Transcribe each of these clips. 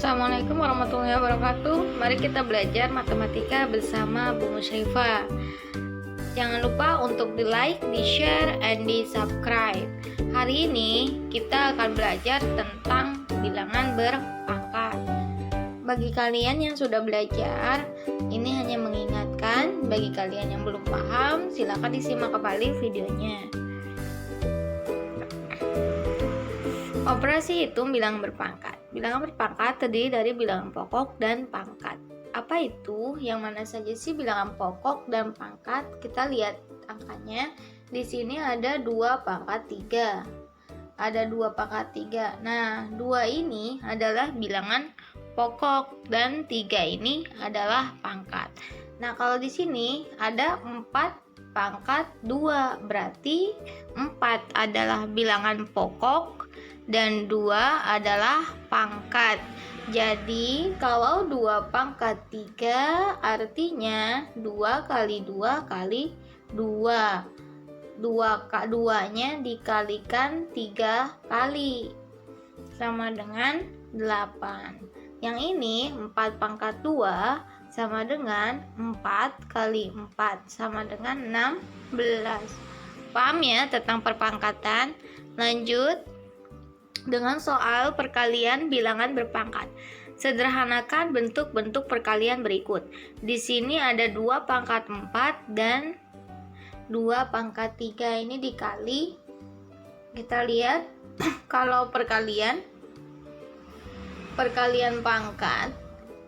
Assalamualaikum warahmatullahi wabarakatuh. Mari kita belajar matematika bersama Bu Musyaifah. Jangan lupa untuk di like, di share, and di subscribe. Hari ini kita akan belajar tentang bilangan berpangkat. Bagi kalian yang sudah belajar, ini hanya mengingatkan. Bagi kalian yang belum paham, silakan disimak kembali videonya. Operasi hitung bilangan berpangkat. Bilangan berpangkat terdiri dari bilangan pokok dan pangkat. Apa itu? Yang mana saja sih bilangan pokok dan pangkat? Kita lihat angkanya. Di sini ada 2 pangkat 3. Ada 2 pangkat 3. Nah, 2 ini adalah bilangan pokok dan 3 ini adalah pangkat. Nah, kalau di sini ada 4 pangkat 2, berarti 4 adalah bilangan pokok dan 2 adalah pangkat. Jadi kalau 2 pangkat 3 artinya 2 kali 2 kali 2. 2-nya dikalikan 3 kali sama dengan 8. Yang ini 4 pangkat 2 sama dengan 4 kali 4 sama dengan 16. Paham ya tentang perpangkatan? Lanjut dengan soal perkalian bilangan berpangkat. Sederhanakan bentuk-bentuk perkalian berikut. Di sini ada 2 pangkat 4 dan 2 pangkat 3 ini dikali. Kita lihat kalau perkalian pangkat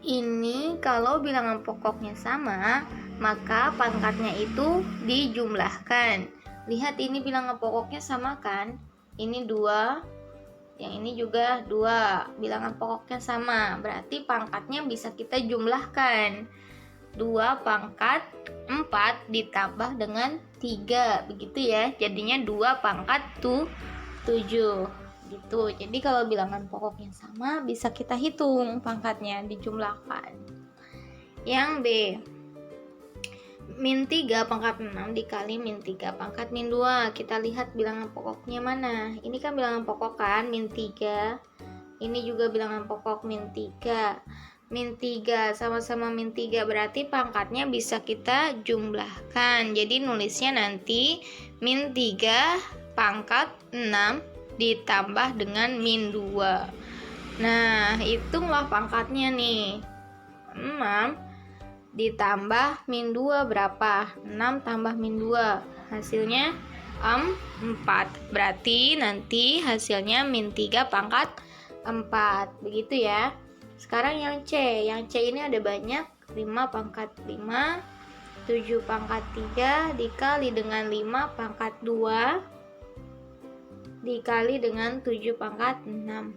ini, kalau bilangan pokoknya sama, maka pangkatnya itu dijumlahkan. Lihat ini bilangan pokoknya sama kan? Ini 2, yang ini juga 2. Bilangan pokoknya sama, berarti pangkatnya bisa kita jumlahkan. 2 pangkat 4 ditambah dengan 3, begitu ya. Jadinya 2 pangkat 7 gitu. Jadi kalau bilangan pokoknya sama, bisa kita hitung pangkatnya, dijumlahkan. Yang B, min 3 pangkat 6 dikali min 3 pangkat min 2. Kita lihat bilangan pokoknya mana. Ini kan bilangan pokok kan, min 3. Ini juga bilangan pokok min 3. Min 3 sama-sama min 3, berarti pangkatnya bisa kita jumlahkan. Jadi nulisnya nanti min 3 pangkat 6 ditambah dengan min 2. Nah, hitunglah pangkatnya nih. 6 ditambah min 2 berapa? 6 tambah min 2. Hasilnya 4. Berarti nanti hasilnya min 3 pangkat 4. Begitu ya. Sekarang yang C. Yang C ini ada banyak. 5 pangkat 5, 7 pangkat 3 dikali dengan 5 pangkat 2 dikali dengan 7 pangkat 6.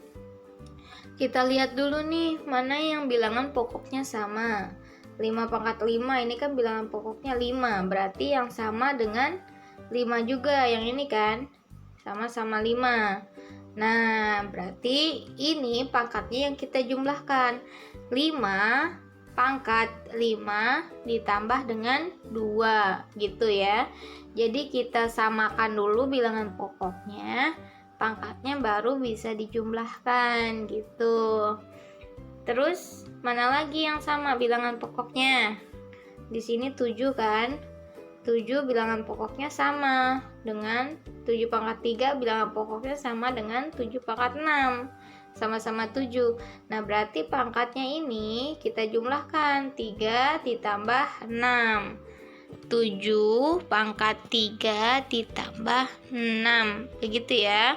Kita lihat dulu nih, mana yang bilangan pokoknya sama. 5 pangkat 5 ini kan bilangan pokoknya 5, berarti yang sama dengan 5 juga yang ini kan, sama-sama 5. Nah, berarti ini pangkatnya yang kita jumlahkan. 5 pangkat 5 ditambah dengan 2 gitu ya. Jadi kita samakan dulu bilangan pokoknya, pangkatnya baru bisa dijumlahkan gitu. Terus mana lagi yang sama bilangan pokoknya? Di sini 7 kan? 7 bilangan pokoknya sama dengan 7 pangkat 3, bilangan pokoknya sama dengan 7 pangkat 6. Sama-sama 7. Nah, berarti pangkatnya ini kita jumlahkan. 3 ditambah 6. 7 pangkat 3 ditambah 6. Begitu ya.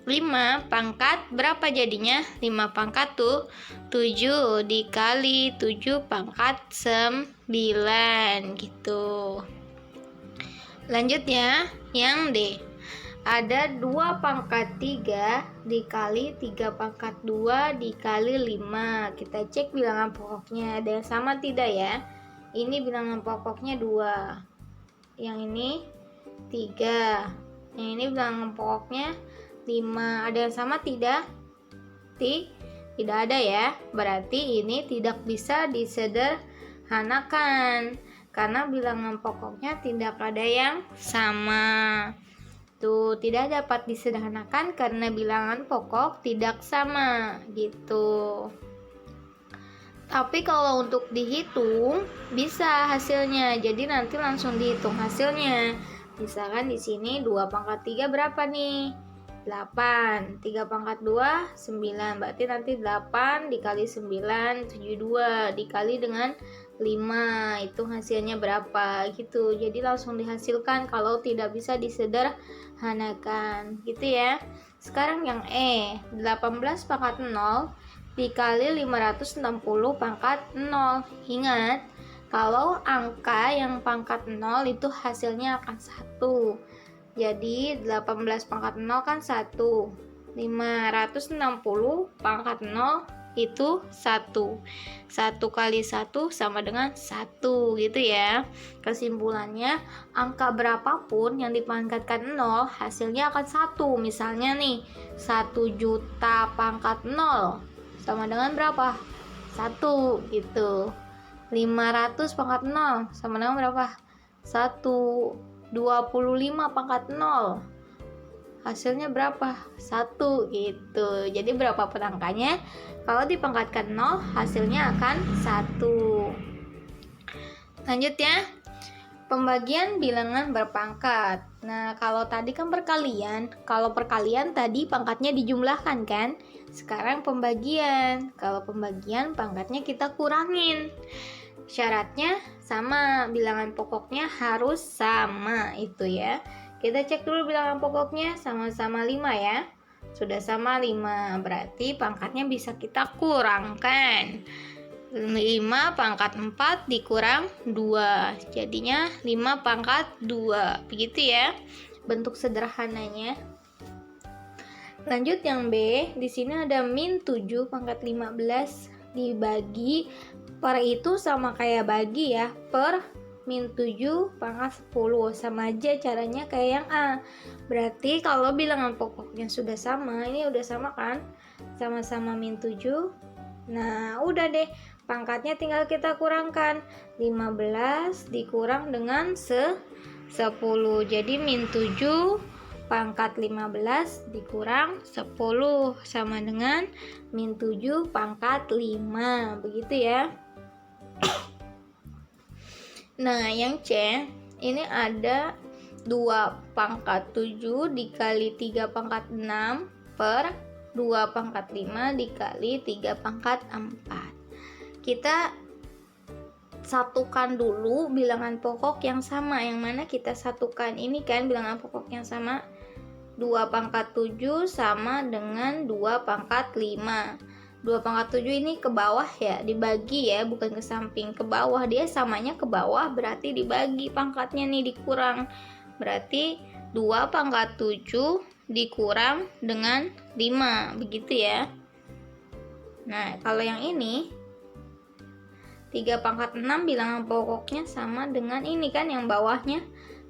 5 pangkat berapa jadinya? 5 pangkat 7 dikali 7 pangkat 9 gitu. Lanjut ya, yang D. Ada 2 pangkat 3 dikali 3 pangkat 2 dikali 5. Kita cek bilangan pokoknya, ada yang sama tidak ya? Ini bilangan pokoknya 2. Yang ini 3. Yang ini bilangan pokoknya 5. Ada yang sama tidak? Tidak ada ya. Berarti ini tidak bisa disederhanakan karena bilangan pokoknya tidak ada yang sama. Tuh, tidak dapat disederhanakan karena bilangan pokok tidak sama gitu. Tapi kalau untuk dihitung bisa hasilnya. Jadi nanti langsung dihitung hasilnya. Misalkan di sini 2 pangkat 3 berapa nih? 8. 3 pangkat 2 9. Berarti nanti 8 dikali 9 72 dikali dengan 5. Itu hasilnya berapa gitu. Jadi langsung dihasilkan kalau tidak bisa disederhanakan. Gitu ya. Sekarang yang E, 18 pangkat 0 dikali 560 pangkat 0. Ingat, kalau angka yang pangkat 0 itu hasilnya akan 1. Jadi 18 pangkat 0 kan 1. 560 pangkat 0 itu 1. 1 kali 1 sama dengan 1 gitu ya. Kesimpulannya, angka berapapun yang dipangkatkan 0 hasilnya akan 1. Misalnya nih, 1 juta pangkat 0 sama dengan berapa? 1 gitu. 500 pangkat 0 sama dengan berapa? 1. 25 pangkat 0 hasilnya berapa? 1 gitu. Jadi berapa angkanya? Kalau dipangkatkan 0 hasilnya akan 1. Lanjut ya. Pembagian bilangan berpangkat. Nah, kalau tadi kan perkalian. Kalau perkalian tadi pangkatnya dijumlahkan kan? Sekarang pembagian. Kalau pembagian pangkatnya kita kurangin. Syaratnya sama, bilangan pokoknya harus sama itu ya. Kita cek dulu bilangan pokoknya sama-sama 5 ya. Sudah sama 5, berarti pangkatnya bisa kita kurangkan. 5 pangkat 4 dikurang 2, jadinya 5 pangkat 2. Begitu ya bentuk sederhananya. Lanjut yang B, di sini ada min 7 pangkat 15 dibagi per, itu sama kayak bagi ya, per min 7 pangkat 10. Sama aja caranya kayak yang A. Berarti kalau bilangan pokoknya sudah sama, ini udah sama kan? Sama-sama min 7. Nah, udah deh. Pangkatnya tinggal kita kurangkan. 15 dikurang dengan 10. Jadi min 7 pangkat 15 dikurang 10 sama dengan min 7 pangkat 5. Begitu ya. Nah, yang C ini ada 2 pangkat 7 dikali 3 pangkat 6 per 2 pangkat 5 dikali 3 pangkat 4. Kita satukan dulu bilangan pokok yang sama. Yang mana kita satukan ini kan bilangan pokok yang sama. 2 pangkat 7 sama dengan 2 pangkat 5. 2 pangkat 7 ini ke bawah ya, dibagi ya, bukan ke samping, ke bawah. Dia samanya ke bawah, berarti dibagi pangkatnya nih, dikurang. Berarti 2 pangkat 7 dikurang dengan 5, begitu ya. Nah, kalau yang ini 3 pangkat 6 bilangan pokoknya sama dengan ini kan, yang bawahnya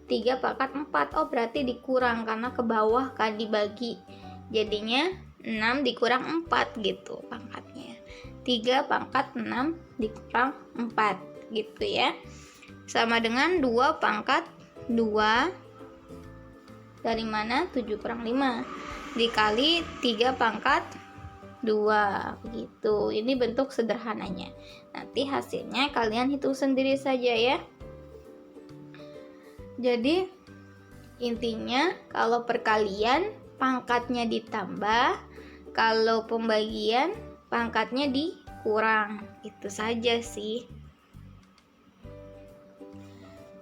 3 pangkat 4. Oh, berarti dikurang karena ke bawah kan, dibagi. Jadinya 6 dikurang 4 gitu pangkatnya. 3 pangkat 6 dikurang 4 gitu ya. Sama dengan 2 pangkat 2 dari mana? 7 kurang 5 dikali 3 pangkat 2 begitu. Ini bentuk sederhananya. Nanti hasilnya kalian hitung sendiri saja ya. Jadi intinya kalau perkalian pangkatnya ditambah, kalau pembagian pangkatnya dikurang. Itu saja sih.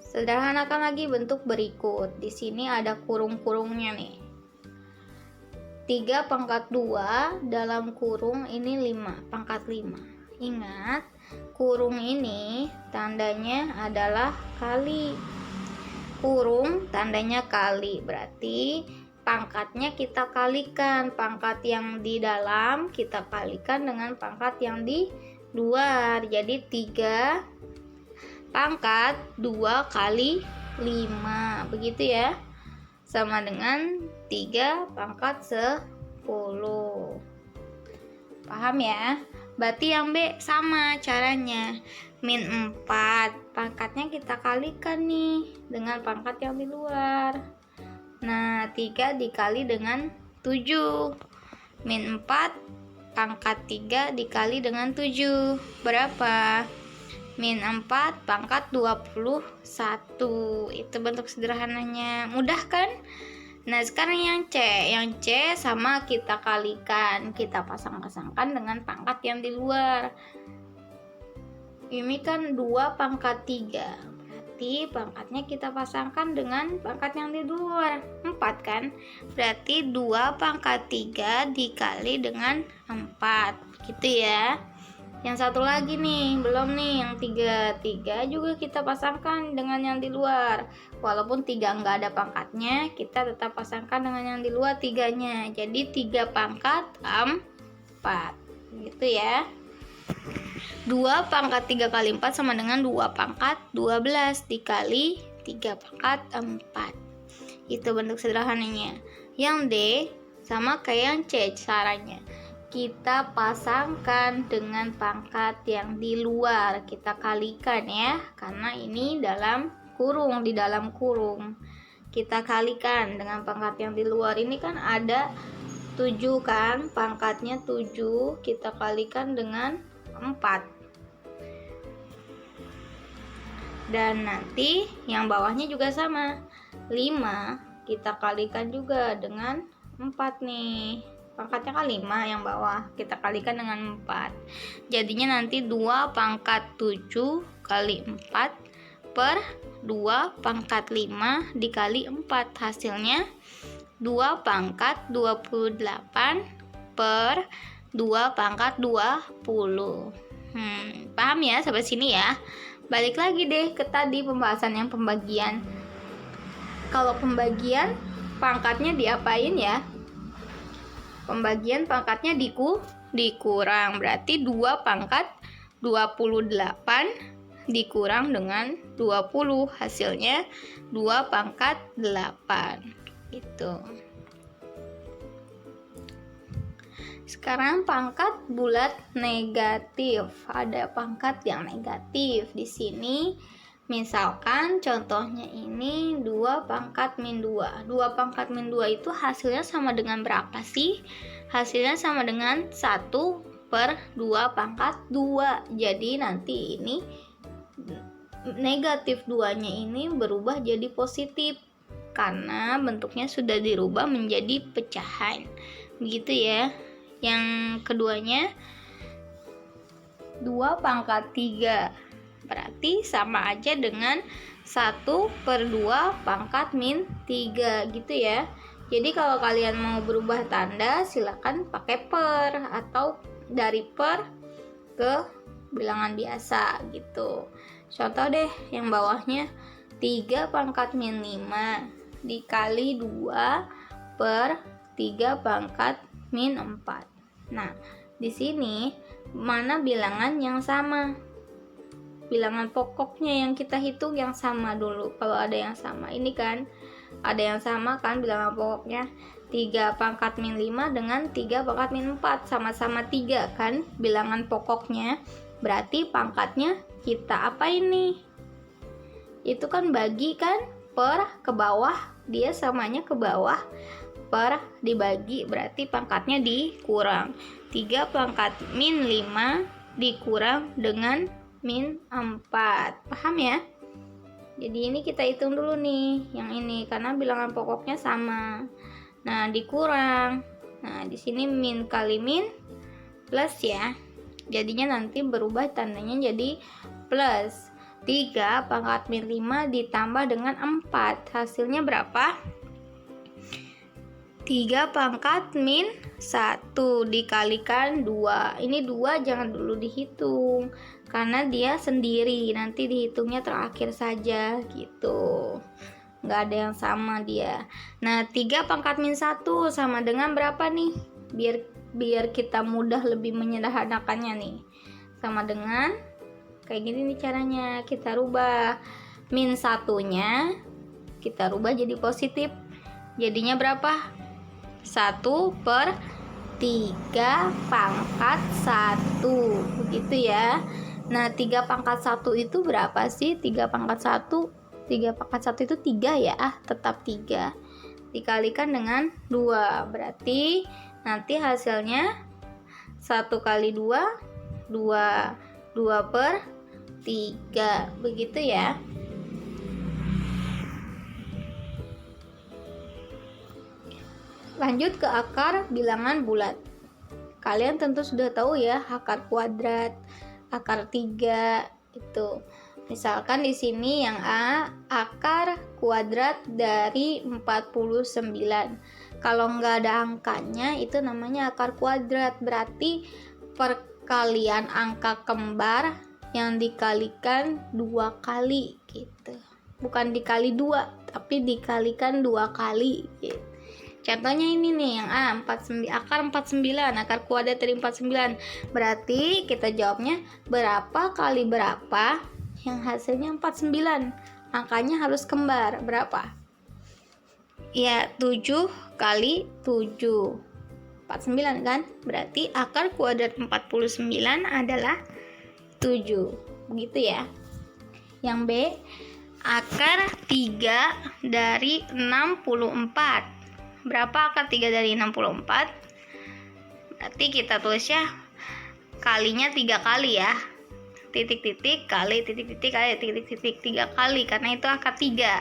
Sederhanakan lagi bentuk berikut. Di sini ada kurung-kurungnya nih. 3 pangkat 2 dalam kurung ini 5 pangkat 5. Ingat, kurung ini tandanya adalah kali. Kurung tandanya kali, berarti pangkatnya kita kalikan. Pangkat yang di dalam kita kalikan dengan pangkat yang di luar. Jadi 3 pangkat 2 kali 5. Begitu ya. Sama dengan 3 pangkat 10. Paham ya? Berarti yang B sama caranya. Min 4 pangkatnya kita kalikan nih dengan pangkat yang di luar. Nah, 3 dikali dengan 7. Min 4 pangkat 3 dikali dengan 7. Berapa? Min 4 pangkat 21. Itu bentuk sederhananya. Mudah kan? Nah, sekarang yang C. Yang C sama kita kalikan. Kita pasang-pasangkan dengan pangkat yang di luar. Ini kan 2 pangkat 3. Berarti pangkatnya kita pasangkan dengan pangkat yang di luar. 4 kan? Berarti 2 pangkat 3 dikali dengan 4. Gitu ya. Yang satu lagi nih, belum nih, yang 3 juga kita pasangkan dengan yang di luar. Walaupun 3 nggak ada pangkatnya, kita tetap pasangkan dengan yang di luar 3-nya. Jadi 3 pangkat 4. Gitu ya. 2 pangkat 3 kali 4 sama dengan 2 pangkat 12 dikali 3 pangkat 4. Itu bentuk sederhananya. Yang D sama kayak yang C caranya. Kita pasangkan dengan pangkat yang di luar. Kita kalikan ya, karena ini dalam kurung, di dalam kurung. Kita kalikan dengan pangkat yang di luar. Ini kan ada 7 kan, pangkatnya 7. Kita kalikan dengan 4. Dan nanti yang bawahnya juga sama. 5 kita kalikan juga dengan 4 nih. Pangkatnya kan 5 yang bawah. Kita kalikan dengan 4. Jadinya nanti 2 pangkat 7 kali 4 per 2 pangkat 5 dikali 4. Hasilnya 2 pangkat 28 per 2 pangkat 20. Paham ya sampai sini ya? Balik lagi deh ke tadi pembahasan yang pembagian. Kalau pembagian pangkatnya diapain ya? Pembagian pangkatnya dikurang. Berarti 2 pangkat 28 dikurang dengan 20. Hasilnya 2 pangkat 8. Gitu. Sekarang pangkat bulat negatif. Ada pangkat yang negatif di sini. Misalkan contohnya ini 2 pangkat min 2. 2 pangkat min 2 itu hasilnya sama dengan berapa sih? Hasilnya sama dengan 1 per 2 pangkat 2. Jadi nanti ini negatif 2-nya ini berubah jadi positif. Karena bentuknya sudah dirubah menjadi pecahan. Begitu ya. Yang keduanya 2 pangkat 3. Berarti sama aja dengan 1 per 2 pangkat min 3 gitu ya. Jadi kalau kalian mau berubah tanda silakan pakai per atau dari per ke bilangan biasa gitu. Contoh deh yang bawahnya 3 pangkat min 5 dikali 2 per 3 pangkat min 4. Nah, di sini mana bilangan yang sama? Bilangan pokoknya yang kita hitung yang sama dulu. Kalau ada yang sama, ini kan ada yang sama kan bilangan pokoknya. 3 pangkat min 5 dengan 3 pangkat min 4 sama-sama 3 kan bilangan pokoknya. Berarti pangkatnya kita apa ini? Itu kan bagi kan per ke bawah, dia samanya ke bawah per dibagi, berarti pangkatnya dikurang. 3 pangkat min 5 dikurang dengan min 4. Paham ya? Jadi ini kita hitung dulu nih yang ini karena bilangan pokoknya sama. Nah, dikurang. Nah, di sini min kali min plus ya. Jadinya nanti berubah tandanya jadi plus. 3 pangkat min 5 ditambah dengan 4. Hasilnya berapa? 3 pangkat min 1 dikalikan 2. Ini 2 jangan dulu dihitung karena dia sendiri, nanti dihitungnya terakhir saja gitu. Nggak ada yang sama dia. Nah, 3 pangkat min 1 sama dengan berapa nih? Biar kita mudah lebih menyederhanakannya nih. Sama dengan kayak gini nih caranya. Kita rubah min 1-nya kita rubah jadi positif. Jadinya berapa? 1 per 3 pangkat 1 begitu ya. Nah, 3 pangkat 1 itu berapa sih? 3 pangkat 1 itu 3 ya, tetap 3 dikalikan dengan 2, berarti nanti hasilnya 1 kali 2, 2 per 3, begitu ya. Lanjut ke akar bilangan bulat. Kalian tentu sudah tahu ya, akar kuadrat, akar 3 itu. Misalkan di sini yang A, akar kuadrat dari 49. Kalau nggak ada angkanya, itu namanya akar kuadrat. Berarti perkalian angka kembar yang dikalikan 2 kali gitu. Bukan dikali 2, tapi dikalikan 2 kali gitu. Contohnya ini nih yang A, akar 49, akar kuadrat dari 49. Berarti kita jawabnya berapa kali berapa yang hasilnya 49. Angkanya harus kembar. Berapa? Ya, 7 kali 7. 49 kan? Berarti akar kuadrat 49 adalah 7. Begitu ya. Yang B, akar 3 dari 64. Berapa akar 3 dari 64? Berarti kita tulis ya kalinya 3 kali ya. Titik-titik kali titik-titik kali titik-titik 3 kali, karena itu akar 3.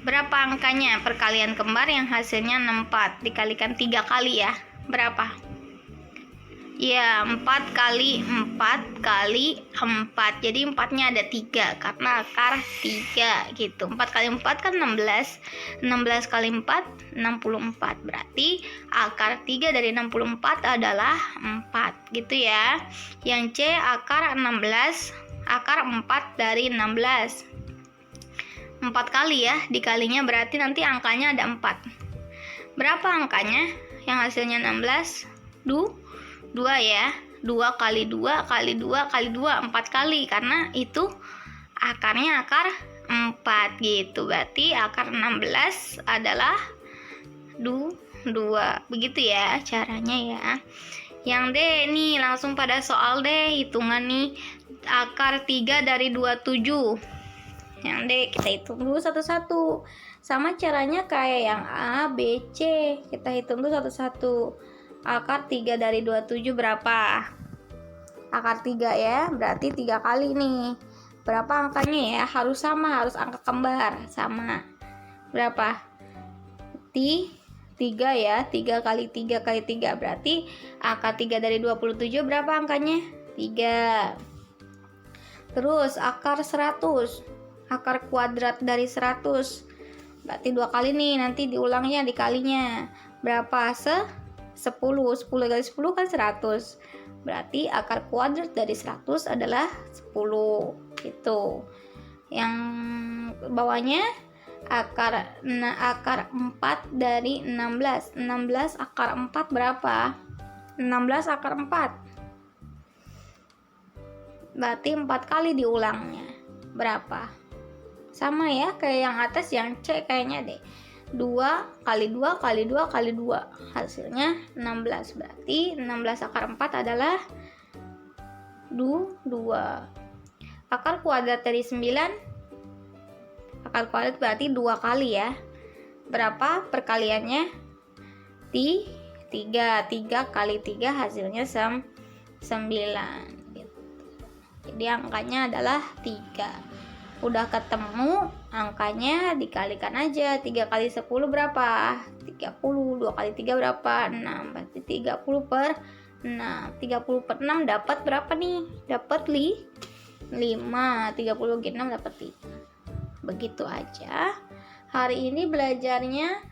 Berapa angkanya? Perkalian kembar yang hasilnya 64 dikalikan 3 kali ya. Berapa? Ya, 4 kali 4 kali 4. Jadi 4-nya ada 3 karena akar 3 gitu. 4 kali 4 kan 16. 16 kali 4 64. Berarti akar 3 dari 64 adalah 4 gitu ya. Yang C, akar 16, akar 4 dari 16. 4 kali ya, dikalinya berarti nanti angkanya ada 4. Berapa angkanya? Yang hasilnya 16? 2 ya. 2 kali 2 kali 2 kali 2, 4 kali, karena itu akarnya akar 4 gitu. Berarti akar 16 adalah 2. Begitu ya caranya ya. Yang D nih, langsung pada soal deh, hitungan nih. Akar 3 dari 27. Yang D kita hitung dulu satu-satu. Sama caranya kayak yang A, B, C. Kita hitung dulu satu-satu. Akar 3 dari 27 berapa? Akar 3 ya, berarti 3 kali nih. Berapa angkanya ya? Harus sama, harus angka kembar. Sama. Berapa? 3 ya, 3 kali 3 kali 3. Berarti akar 3 dari 27 berapa angkanya? 3. Terus akar 100. Akar kuadrat dari 100. Berarti 2 kali nih, nanti diulangnya dikalinya. Berapa? 10 kali 10 kan 100. Berarti akar kuadrat dari 100 adalah 10 gitu. Yang bawahnya akar 4 dari 16. 16 akar 4 berapa? 16 akar 4. Berarti 4 kali diulangnya. Berapa? Sama ya kayak yang atas, yang C kayaknya deh. 2 kali 2 kali 2 kali 2, hasilnya 16. Berarti 16 akar 4 adalah 2. Akar kuadrat dari 9, akar kuadrat berarti 2 kali ya. Berapa perkaliannya? 3 kali 3 hasilnya 9 gitu. Jadi angkanya adalah 3. Udah ketemu angkanya, dikalikan aja. 3 kali 10 berapa? 30. 2 kali 3 berapa? 6. Berarti 30 per 6. 30 per 6 dapat berapa nih? Dapat 5. 30 kali 6 dapat 5. Begitu aja. Hari ini belajarnya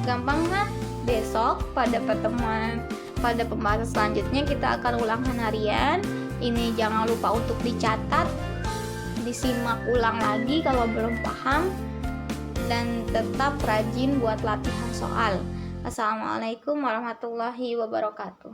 gampang kan? Besok pada pembahasan selanjutnya kita akan ulangan harian. Ini jangan lupa untuk dicatat, disimak ulang lagi kalau belum paham, dan tetap rajin buat latihan soal. Assalamualaikum warahmatullahi wabarakatuh.